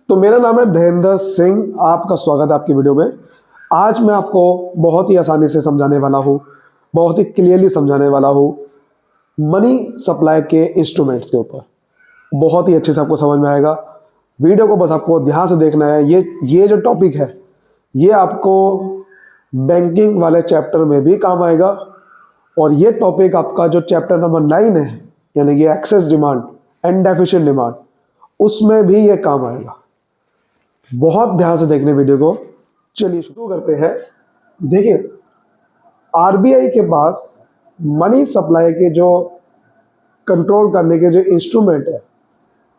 तो मेरा नाम है धैर्येंद्र सिंह। आपका स्वागत है आपकी वीडियो में। आज मैं आपको बहुत ही आसानी से समझाने वाला हूँ, बहुत ही क्लियरली समझाने वाला हूँ मनी सप्लाई के इंस्ट्रूमेंट्स के ऊपर। बहुत ही अच्छे से आपको समझ में आएगा। वीडियो को बस आपको ध्यान से देखना है। ये जो टॉपिक है ये आपको बैंकिंग वाले चैप्टर में भी काम आएगा, और ये टॉपिक आपका जो चैप्टर नंबर 9 है, यानी कि excess demand and deficient demand, उसमें भी ये काम आएगा। बहुत ध्यान से देखने वीडियो को। चलिए शुरू करते हैं। देखिए, आरबीआई के पास मनी सप्लाई के जो कंट्रोल करने के जो इंस्ट्रूमेंट है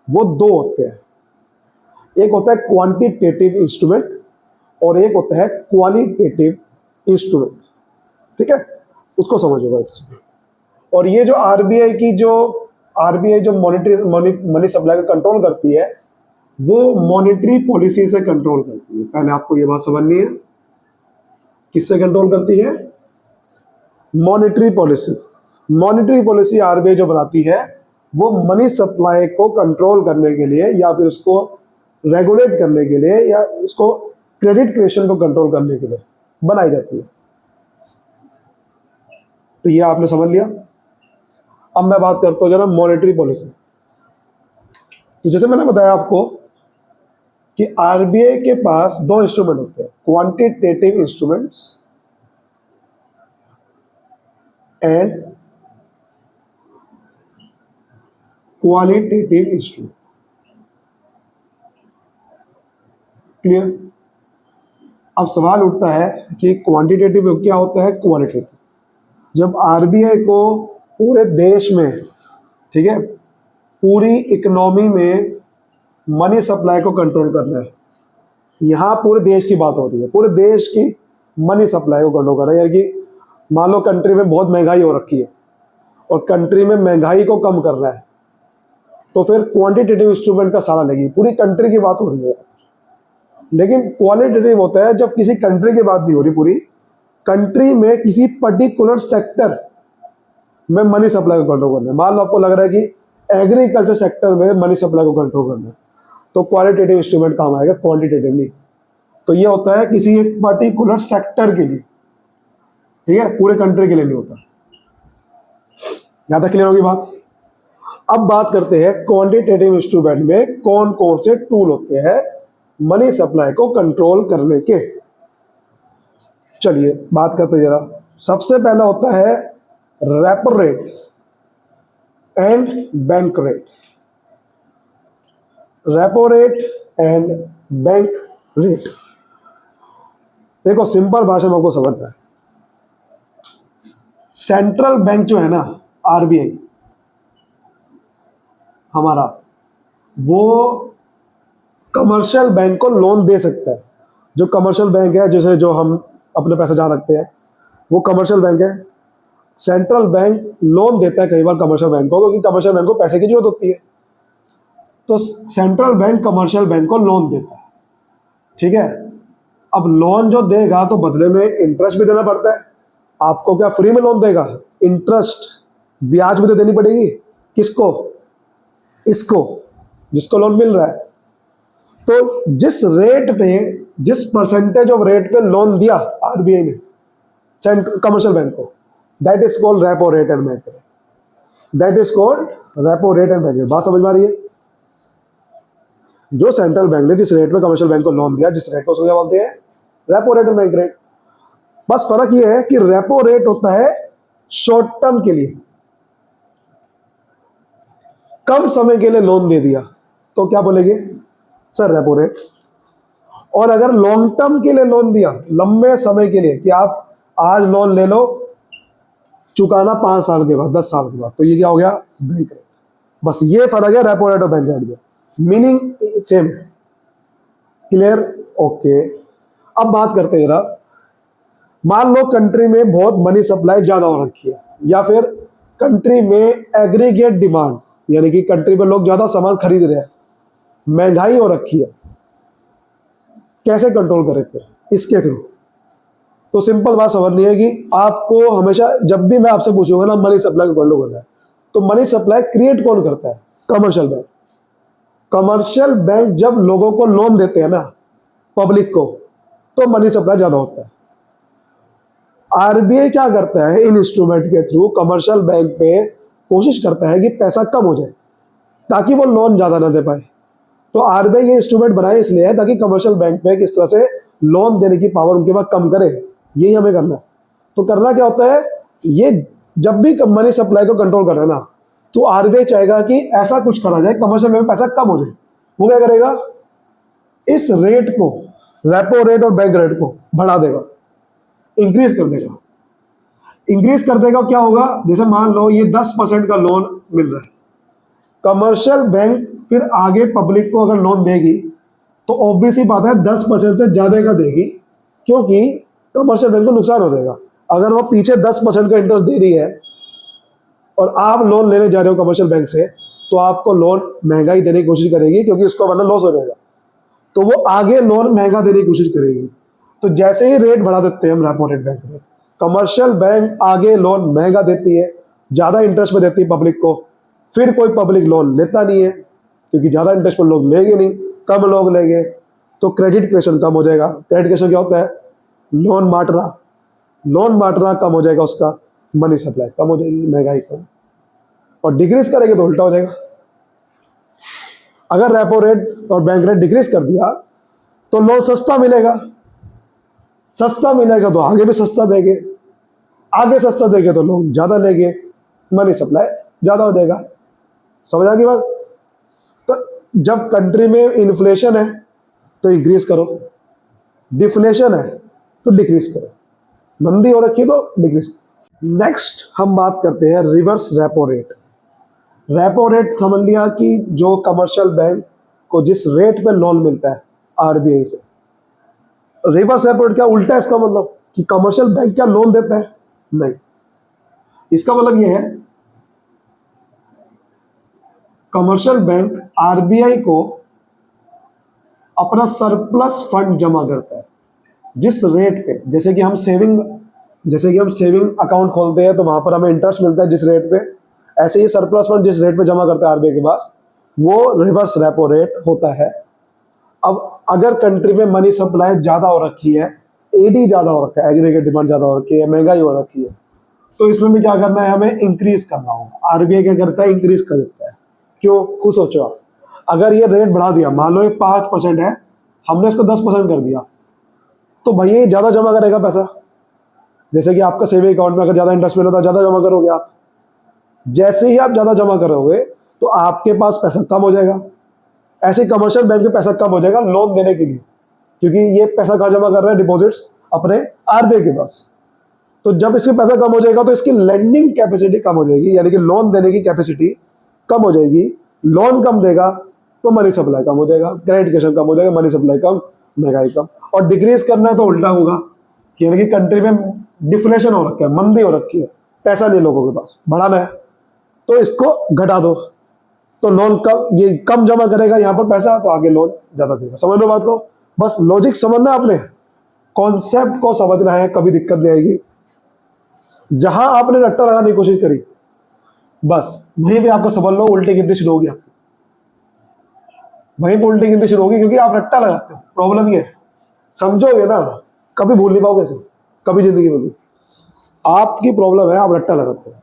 वो दो होते हैं। एक होता है क्वांटिटेटिव इंस्ट्रूमेंट और एक होता है क्वालिटेटिव इंस्ट्रूमेंट। ठीक है, उसको समझोगा अच्छे। और ये जो आरबीआई जो मनी सप्लाई का कंट्रोल करती है वो मॉनेटरी पॉलिसी से कंट्रोल करती है। पहले आपको ये बात समझनी है, किससे कंट्रोल करती है? Monetary policy. Monetary policy RBI जो बनाती है वो मनी सप्लाई को कंट्रोल करने के लिए, या फिर उसको रेगुलेट करने के लिए, या उसको क्रेडिट क्रिएशन को कंट्रोल करने के लिए बनाई जाती है। तो ये आपने समझ लिया। अब मैं बात करता हूं जरा मॉनेटरी पॉलिसी। तो जैसे मैंने बताया आपको कि आरबीआई के पास दो इंस्ट्रूमेंट होते हैं, quantitative instruments and qualitative instrument. Clear? अब सवाल उठता है कि क्वांटिटेटिव क्या होता है, क्वालिटेटिव। जब आरबीआई को पूरे देश में, ठीक है, पूरी इकोनॉमी में मनी सप्लाई को कंट्रोल करना है, यहाँ पूरे देश की बात हो रही है, पूरे देश की मनी सप्लाई को कंट्रोल कर रहा है। यानी कि मान लो कंट्री में बहुत महंगाई हो रखी है और कंट्री में महंगाई को कम करना है, तो फिर क्वांटिटेटिव इंस्ट्रूमेंट का सहारा लेगी। पूरी कंट्री की बात हो रही है। लेकिन क्वालिटेटिव होता है जब किसी कंट्री की बात नहीं हो रही, पूरी कंट्री में किसी पर्टिकुलर सेक्टर में मनी सप्लाई को कंट्रोल करना है। मान लो आपको लग रहा है कि एग्रीकल्चर सेक्टर में मनी सप्लाई को कंट्रोल करना है, तो क्वालिटेटिव इंस्ट्रूमेंट काम आएगा, क्वांटिटेटिव नहीं। तो ये होता है किसी एक पर्टिकुलर सेक्टर के लिए, ठीक है, पूरे कंट्री के लिए नहीं होता। यहां तक क्लियर होगी बात? अब बात करते हैं क्वांटिटेटिव इंस्ट्रूमेंट में कौन कौन से टूल होते हैं मनी सप्लाई को कंट्रोल करने के। चलिए बात करते हैं जरा। सबसे पहला होता है repo rate and bank rate. Repo rate and bank rate. देखो, सिंपल भाषा में आपको समझना है। सेंट्रल बैंक जो है ना, आरबीआई हमारा, वो कमर्शियल बैंक को लोन दे सकता है। जो कमर्शियल बैंक है, जैसे जो हम अपने पैसे जहां रखते हैं, वो कमर्शियल बैंक है। सेंट्रल बैंक लोन देता है कई बार कमर्शियल बैंक को, क्योंकि कमर्शियल बैंक को पैसे की जरूरत होती है। तो सेंट्रल बैंक कमर्शियल बैंक को लोन देता है, ठीक है। अब लोन जो देगा तो बदले में इंटरेस्ट भी देना पड़ता है। आपको क्या फ्री में लोन देगा? इंटरेस्ट, ब्याज भी तो देनी पड़ेगी। किसको? इसको, जिसको लोन मिल रहा है। तो जिस रेट पे, जिस परसेंटेज ऑफ रेट पे लोन दिया आरबीआई ने कमर्शियल बैंक को, that is called repo rate and bank rate. That is called repo rate and bank rate. बात समझ में आ रही है? जो सेंट्रल बैंक ने जिस रेट पे कमर्शियल बैंक को लोन दिया, जिस रेट को उसको क्या बोलते हैं? Repo rate and bank rate. बस फर्क ये है कि रेपो रेट होता है शॉर्ट टर्म के लिए, कम समय के लिए लोन दे दिया तो क्या बोलेंगे? Sir repo rate. और अगर लॉन्ग टर्म के लिए लोन दिया, लंबे समय के लिए, कि आप आज लोन ले लो, चुकाना 5 साल के बाद, 10 साल के बाद, तो ये क्या हो गया? Bank rate. बस ये फर्क है रेपो रेट और बैंक रेट में। मीनिंग सेम है। क्लियर? ओके। अब बात करते हैं जरा। मान लो कंट्री में बहुत मनी सप्लाई ज्यादा हो रखी है, या फिर कंट्री में एग्रीगेट डिमांड, यानी कि कंट्री में लोग ज्यादा सामान खरीद रहे हैं, महंगाई हो रखी है। कैसे कंट्रोल करें फिर? इसके थ्रू। तो सिंपल बात समझनी है कि आपको हमेशा, जब भी मैं आपसे पूछूंगा ना मनी सप्लाई को कंट्रोल करना है, तो मनी सप्लाई क्रिएट कौन करता है? Commercial bank. कमर्शियल बैंक जब लोगों को लोन देते हैं ना, पब्लिक को, तो मनी सप्लाई ज्यादा होता है। आरबीआई क्या करता है, इन इंस्ट्रूमेंट के थ्रू कमर्शियल बैंक पे कोशिश करता है कि पैसा कम हो जाए ताकि वो लोन ज्यादा ना दे पाए। तो आरबीआई ये इंस्ट्रूमेंट बनाए इसलिए है ताकि कमर्शियल बैंक पे किस तरह से लोन देने की पावर उनके पास कम करे, यही हमें करना है। तो करना क्या होता है, ये जब भी मनी सप्लाई को कंट्रोल कर रहे हैं ना, तो आरबीआई चाहेगा कि ऐसा कुछ करा जाए कमर्शियल बैंक में पैसा कम हो जाए। वो क्या करेगा, इस रेट को, रेपो रेट और बैंक रेट को बढ़ा देगा, इंक्रीज कर देगा। इंक्रीज कर देगा क्या होगा, जैसे मान लो ये 10% का लोन मिल रहा है, कमर्शियल बैंक फिर आगे पब्लिक को अगर लोन देगी तो ऑब्वियसली बात है 10% से ज्यादा का देगी, क्योंकि कमर्शियल बैंक को नुकसान हो जाएगा। अगर वो पीछे 10% का इंटरेस्ट दे रही है और आप लोन लेने जा रहे हो कमर्शियल बैंक से, तो आपको लोन महंगा ही देने की कोशिश करेगी, क्योंकि उसको वरना लॉस हो जाएगा। तो वो आगे लोन महंगा देने की कोशिश करेगी। तो जैसे ही रेट बढ़ा देते हैं हम रेपो रेट बैंक में, कमर्शियल बैंक आगे लोन महंगा देती है, ज्यादा इंटरेस्ट में देती है पब्लिक को, फिर कोई पब्लिक लोन लेता नहीं है, क्योंकि ज्यादा इंटरेस्ट पर लोग लेंगे नहीं, कम लोग लेंगे, तो क्रेडिट क्रेशन कम हो जाएगा। क्रेडिट क्रेशन क्या होता है, लोन बांटना, लोन बांटना कम हो जाएगा, उसका मनी सप्लाई कम हो जाएगी, महंगाई कम। और डिक्रीज करेंगे तो उल्टा हो जाएगा। अगर रेपो रेट और बैंक रेट डिक्रीज कर दिया तो लोन सस्ता मिलेगा, सस्ता मिलेगा तो आगे भी सस्ता देंगे, आगे सस्ता देंगे तो लोग ज्यादा लेंगे, मनी सप्लाई ज्यादा हो जाएगा। समझ आ गई बात। तो जब कंट्री में इन्फ्लेशन है तो इंक्रीज करो, डिफ्लेशन है तो डिक्रीज करो, मंदी हो रखी तो डिक्रीज। नेक्स्ट हम बात करते हैं reverse repo rate. Repo rate समझ लिया कि जो कमर्शियल बैंक को जिस रेट पे लोन मिलता है आरबीआई से। रिवर्स रेपो रेट क्या, उल्टा है इसका मतलब कि कमर्शियल बैंक क्या लोन देता है, नहीं। इसका मतलब यह है कमर्शियल बैंक आरबीआई को अपना सरप्लस फंड जमा करता है जिस रेट पे, जैसे कि हम सेविंग अकाउंट खोलते हैं तो वहां पर हमें इंटरेस्ट मिलता है जिस रेट पे, ऐसे ही सरप्लस फंड जिस रेट पे जमा करता है आरबीआई के पास, वो रिवर्स रेपो रेट होता है। अब अगर कंट्री में मनी सप्लाई ज्यादा हो रखी है, एडी ज्यादा हो रखा है, एग्रीगेट डिमांड ज्यादा हो रखी है, महंगाई हो रखी है, तो इसमें भी क्या करना है, हमें इंक्रीज करना होगा। आरबीआई क्या करता है, इंक्रीज कर देता है। क्यों, खुद सोचो आप, अगर ये रेट बढ़ा दिया, मान लो ये 5% है, हमने इसको 10% कर दिया, तो भैया ज्यादा जमा करेगा पैसा। जैसे कि आपका सेविंग अकाउंट में अगर ज्यादा इंटरेस्ट मिला तो ज्यादा जमा करोगे आप, जैसे ही आप ज्यादा जमा करोगे तो आपके पास पैसा कम हो जाएगा। ऐसे कमर्शियल बैंक में पैसा कम हो जाएगा लोन देने के लिए, क्योंकि ये पैसा कहाँ जमा कर रहा है, डिपॉजिट्स अपने आरबीआई के पास। तो जब इसमें पैसा कम हो जाएगा तो इसकी लेंडिंग कैपेसिटी कम हो जाएगी, यानी कि लोन देने की कैपेसिटी कम हो जाएगी। लोन कम देगा तो मनी सप्लाई कम हो जाएगा, क्रेडिट क्रेशन कम हो जाएगा, मनी सप्लाई कम, महंगाई कम। और डिक्रीज करना है तो उल्टा होगा, यानी कि कंट्री में डिफ्लेशन हो रखा है, मंदी हो रखी है, पैसा नहीं लोगों के पास, बढ़ाना है तो इसको घटा दो, तो लोन कम, ये कम जमा करेगा यहाँ पर पैसा, तो आगे लोन ज्यादा देगा। समझ लो बात को, बस लॉजिक समझना, आपने कॉन्सेप्ट को समझना है, कभी दिक्कत नहीं आएगी। जहां आपने रट्टा लगाने की कोशिश करी, बस वहीं पे आपको समझ लो उल्टी गिनती शुरू होगी आपकी, वहीं पर उल्टी गिनती शुरू होगी, क्योंकि आप रट्टा लगाते हो। प्रॉब्लम ये है, समझोगे ना, कभी भूल नहीं पाओगे इसे, कभी जिंदगी में भी। आपकी प्रॉब्लम है, आप रट्टा लगाते हो।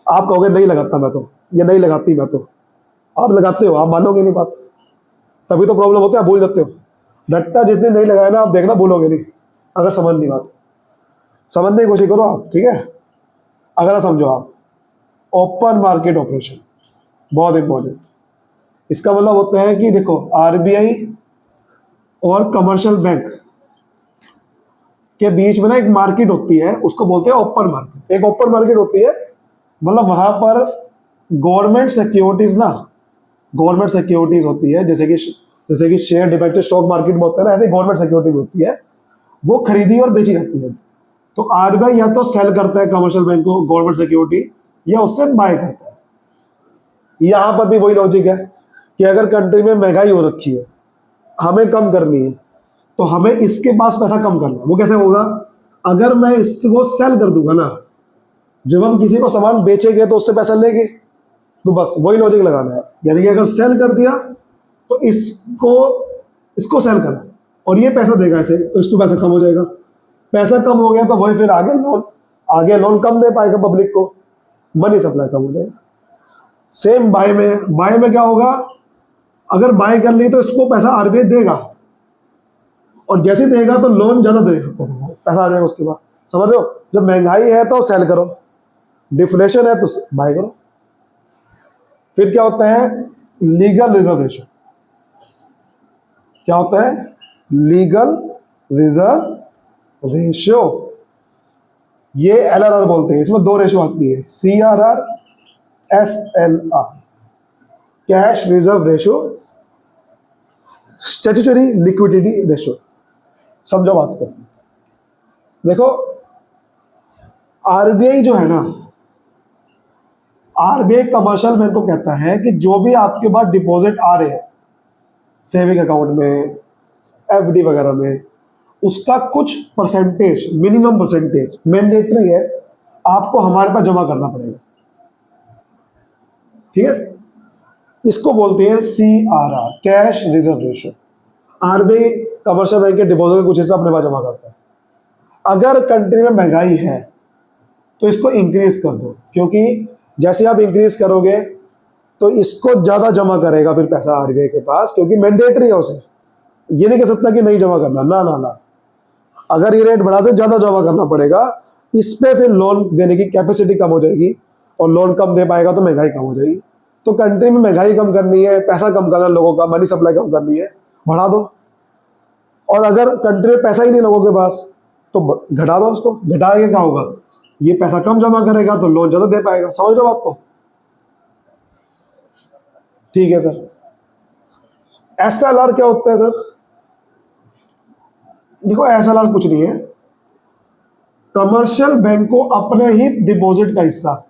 आप कहोगे नहीं लगाता मैं तो, ये नहीं लगाती मैं तो, आप लगाते हो, आप मानोगे नहीं बात, तभी तो प्रॉब्लम होता है, भूल जाते हो। रट्टा जिस दिन नहीं लगाया ना, आप देखना भूलोगे नहीं, अगर समझ नहीं बात, समझने की कोशिश करो आप, ठीक है। अगर समझो आप, ओपन मार्केट ऑपरेशन बहुत इंपॉर्टेंट। इसका मतलब होता है कि देखो, आरबीआई और कमर्शियल बैंक के बीच में ना एक मार्केट होती है, उसको बोलते हैं ओपन मार्केट। एक ओपन मार्केट होती है, मतलब वहां पर गवर्नमेंट सिक्योरिटीज ना, गवर्नमेंट सिक्योरिटीज होती है, जैसे कि शेयर डिबेंचर स्टॉक मार्केट में होता है ना, ऐसे गवर्नमेंट सिक्योरिटी होती है, वो खरीदी और बेची जाती है। तो आरबीआई या तो सेल करता है कमर्शियल बैंक को गवर्नमेंट सिक्योरिटी, या उससे बाय करता है। यहां पर भी वही लॉजिक है कि अगर कंट्री में महंगाई हो रखी है, हमें कम करनी है, तो हमें इसके पास पैसा कम करना है। वो कैसे होगा, अगर मैं इसको सेल कर दूंगा ना, जब हम किसी को सामान बेचेंगे तो उससे पैसा लेंगे, तो बस वही लॉजिक लगाना है। यानी कि अगर सेल कर दिया तो इसको इसको सेल करो और ये पैसा देगा ऐसे, तो इसको पैसा कम हो जाएगा। पैसा कम हो गया तो वही फिर आगे लोन कम दे पाएगा पब्लिक को, मनी सप्लाई कम हो जाएगा। सेम बाय में क्या होगा, अगर बाय कर ली तो इसको पैसा आरबीआई देगा, और जैसे देगा तो लोन ज्यादा दे सकते हैं, पैसा आ जाएगा उसके बाद। समझ रहे हो, जब महंगाई है तो सेल करो, डिफ्लेशन है तो बाय करो। फिर क्या होता है, लीगल रिजर्व रेशियो। क्या होता है, लीगल रिजर्व रेशियो, ये एलआरआर बोलते हैं। इसमें दो रेशियो आती है, CRR, SLR, cash reserve ratio, statutory liquidity ratio. समझो बात को। देखो आरबीआई जो है ना, आरबीआई कमर्शियल बैंक को कहता है कि जो भी आपके पास डिपॉजिट आ रहे हैं सेविंग अकाउंट में, एफडी वगैरह में, उसका कुछ परसेंटेज, मिनिमम परसेंटेज मैंडेटरी है, आपको हमारे पास जमा करना पड़ेगा। ठीक है, इसको बोलते हैं CRR, cash reserve ratio. RBI commercial bank के डिपॉजिट का कुछ हिस्सा अपने पास जमा करता है। अगर कंट्री में महंगाई है तो इसको इंक्रीज कर दो, क्योंकि जैसे आप इंक्रीज करोगे तो इसको ज्यादा जमा करेगा फिर पैसा आरबीआई के पास, क्योंकि मैंडेटरी है उसे। ये नहीं कह सकता कि नहीं जमा करना, ना ना ना, अगर ये रेट बढ़ा दो ज्यादा जमा करना पड़ेगा, इस पे फिर लोन देने की कैपेसिटी कम हो जाएगी, और लोन कम दे पाएगा तो महंगाई कम हो जाएगी। तो कंट्री में महंगाई कम करनी है, पैसा कम करना है लोगों का, मनी सप्लाई कम करनी है, बढ़ा दो। और अगर कंट्री में पैसा ही नहीं लोगों के पास तो घटा दो उसको। घटा के क्या होगा, ये पैसा कम जमा करेगा तो लोन ज्यादा दे पाएगा। समझ रहे हो बात को? ठीक है सर। एसएलआर क्या होता है सर? देखो एसएलआर कुछ नहीं है, कमर्शियल बैंक को अपने ही डिपॉजिट का हिस्सा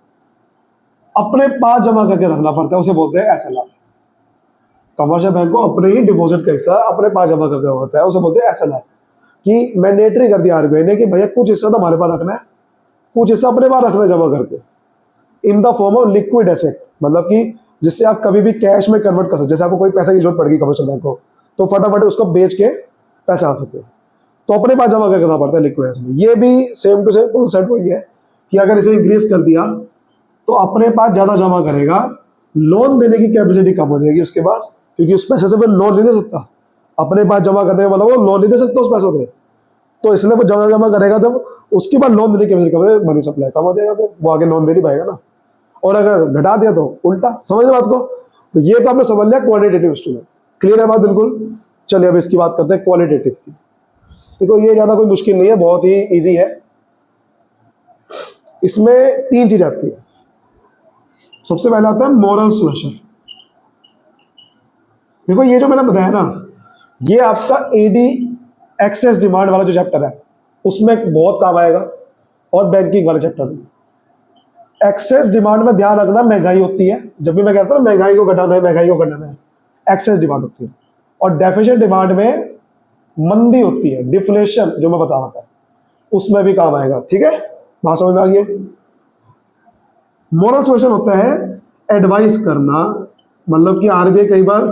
अपने पास जमा करके रखना पड़ता है, उसे बोलते हैं एसएलआर। कमर्शियल बैंक को अपने ही डिपॉजिट का हिस्सा अपने पास जमा करके होता है, उसे बोलते हैं एसएलआर। कि मैंडेटरी कर दिया आरबीआई ने कि भैया कुछ हिस्सा तो हमारे पास रखना है, कुछ हिस्सा अपने पास रखना है जमा करके, in the form of liquid asset. मतलब कि जिससे आप कभी भी कैश में कन्वर्ट कर सकते। जैसे आपको कोई पैसा की जरूरत पड़ेगी कमर्शियल बैंक को, तो फटाफट उसको बेच के पैसा आ सके, तो अपने पास जमा करना पड़ता है लिक्विड एसेट में। ये भी सेम टू सेम कॉन्सेप्ट वही है कि अगर इसे इंक्रीज कर दिया तो अपने पास ज्यादा जमा करेगा, लोन देने की कैपेसिटी कम हो जाएगी उसके पास, क्योंकि उस पैसे से वो लोन नहीं दे सकता। अपने पास जमा करने का मतलब वो लोन नहीं दे सकता उस पैसों से, तो इसलिए वो जमा करेगा, जब उसके बाद लोन देने की कैपेसिटी कम है, मनी सप्लाई कम हो जाएगा, तो वो आगे लोन दे नहीं पाएगा ना। और अगर घटा दिया तो उल्टा। समझ रहे बात को? तो ये तो आपने समझ लिया क्वालिटेटिव इंस्ट्रूमेंट। क्लियर है बात? बिल्कुल। चलिए अब इसकी बात करते हैं क्वालिटेटिव की। देखो ये ज्यादा कोई मुश्किल नहीं है, बहुत ही इजी है। इसमें तीन चीज आती है। सबसे पहला आता है मोरल सुएशन। देखो ये जो मैंने बताया ना, ये आपका एडी एक्सेस डिमांड वाला जो चैप्टर है उसमें बहुत काम आएगा, और बैंकिंग वाले चैप्टर में। एक्सेस डिमांड में ध्यान रखना, महंगाई होती है, जब भी मैं कहता हूँ महंगाई को घटाना है, महंगाई को घटाना है, एक्सेस डिमांड होती है। और डेफिसिट डिमांड में मंदी होती है, डिफ्लेशन, जो मैं बता रहा था, उसमें भी काम आएगा। ठीक है, बात समझ में आ गई? मोरल सुएशन होता है एडवाइस करना, मतलब कि आरबीआई कई बार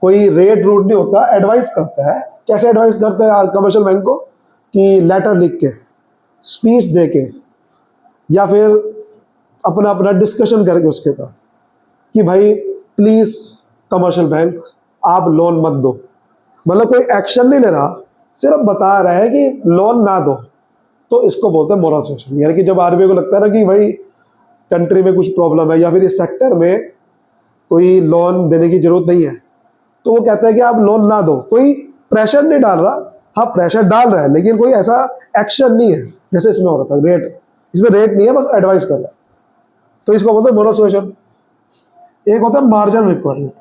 कोई रेट रूट नहीं होता, एडवाइस करता है। कैसे एडवाइस करता है कमर्शियल बैंक को? कि लेटर लिख के, स्पीच दे के, या फिर अपना अपना डिस्कशन करके उसके साथ कि भाई प्लीज कमर्शियल बैंक आप लोन मत दो। मतलब कोई एक्शन नहीं ले रहा, सिर्फ बता रहा है कि लोन ना दो, तो इसको बोलते हैं मोरल सुएशन। यानी कि जब आरबीआई को लगता है ना कि भाई कंट्री में कुछ प्रॉब्लम है, या फिर इस सेक्टर में कोई लोन देने की जरूरत नहीं है, तो वो कहता है कि आप लोन ना दो। कोई प्रेशर नहीं डाल रहा, हाँ प्रेशर डाल रहा है, लेकिन कोई ऐसा एक्शन नहीं है जैसे इसमें हो रहा था। रेट, इसमें रेट नहीं है, बस एडवाइस कर रहा है, तो इसको बोलते हैं मोरल सुएशन। एक होता है मार्जिन रिक्वायरमेंट।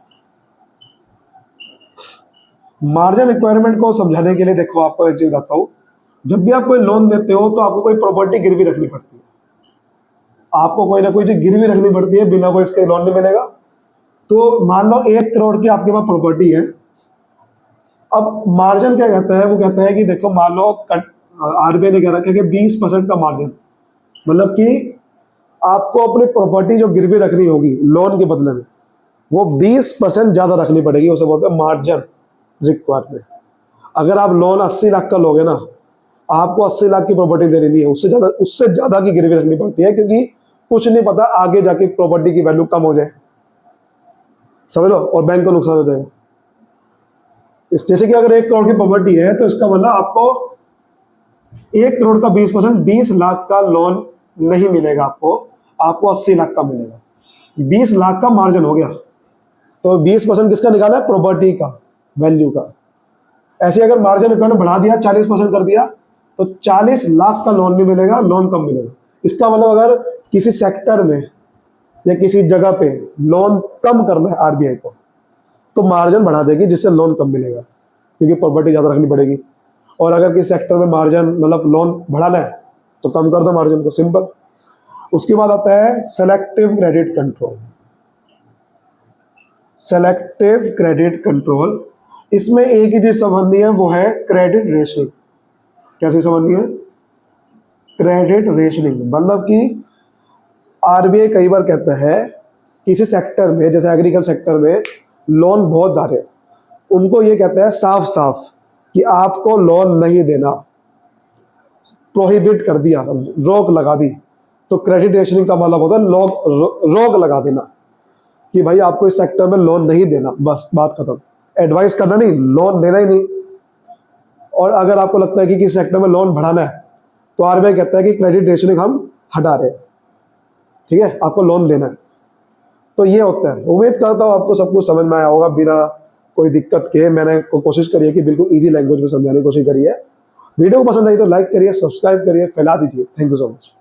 मार्जिन रिक्वायरमेंट को समझाने के लिए देखो आपको एक चीज बताता हूं। जब भी आप कोई लोन देते हो तो आपको कोई प्रॉपर्टी गिरवी रखनी पड़ती है, आपको कोई ना कोई चीज गिरवी रखनी पड़ती है, बिना कोई इसके लोन नहीं मिलेगा। तो मान लो 1 करोड़ की आपके पास प्रॉपर्टी है। अब मार्जिन क्या कहता है? वो कहता है कि देखो मान लो आरबीआई ने कह रखा है कि 20% का मार्जिन, मतलब कि आपको अपनी प्रॉपर्टी जो गिरवी रखनी होगी लोन के बदले में, वो 20% ज़्यादा रखनी पड़ेगी, उसे बोलते हैं मार्जिन रिक्वायरमेंट। अगर आप लोन 80 लाख का लोगे ना, आपको 80 लाख की प्रॉपर्टी देनी नहीं है, उससे ज़्यादा की गिरवी रखनी पड़ती है, क्योंकि कुछ नहीं पता आगे जाके प्रॉपर्टी की वैल्यू कम हो जाए, समझ लो, और बैंक को नुकसान हो जाएगा। जैसे कि अगर 1 करोड़ की प्रॉपर्टी है तो इसका मतलब आपको 1 करोड़ का 20%, 20 लाख का लोन नहीं मिलेगा आपको 80 लाख का मिलेगा। 20 लाख का मार्जिन हो गया, तो 20% किसका निकाला है? प्रॉपर्टी का वैल्यू का। ऐसे अगर मार्जिन रिक्वायरमेंट बढ़ा दिया, 40% कर दिया, तो 40 लाख का लोन नहीं मिलेगा, लोन कम मिलेगा। इसका मतलब अगर किसी सेक्टर में या किसी जगह पे लोन कम करना है आरबीआई को, तो मार्जिन बढ़ा देगी, जिससे लोन कम मिलेगा, क्योंकि प्रॉपर्टी ज़्यादा रखनी पड़ेगी। और अगर किसी सेक्टर में मार्जिन मतलब लोन बढ़ाना है तो कम कर दो मार्जिन को, सिंपल। उसके बाद आता है selective credit control. Selective credit control, इसमें एक ही चीज समझनी है, वो है क्रेडिट रेशनिंग। कैसे समझनी है? क्रेडिट रेशनिंग मतलब कि आरबीआई कई बार कहता है किसी सेक्टर में, जैसे एग्रीकल्चर सेक्टर में लोन बहुत जा रहे हैं, उनको ये कहता है साफ साफ कि आपको लोन नहीं देना, प्रोहिबिट कर दिया, रोक लगा दी। तो क्रेडिट रेशनिंग का मतलब होता है रोक लगा देना कि भाई आपको इस सेक्टर में लोन नहीं देना, बस बात खत्म। एडवाइस करना नहीं, लोन देना ही नहीं। और अगर आपको लगता है कि किसी सेक्टर में लोन बढ़ाना है, तो आरबीआई कहता है कि क्रेडिट रेशनिंग हम हटा रहे हैं, ठीक है, आपको लोन देना है। तो ये होता है। उम्मीद करता हूँ आपको सब कुछ समझ में आया होगा बिना कोई दिक्कत के। मैंने कोशिश करी है कि बिल्कुल इजी लैंग्वेज में समझाने की कोशिश करी है। वीडियो को पसंद आई तो लाइक करिए, सब्सक्राइब करिए, फैला दीजिए। Thank you so much.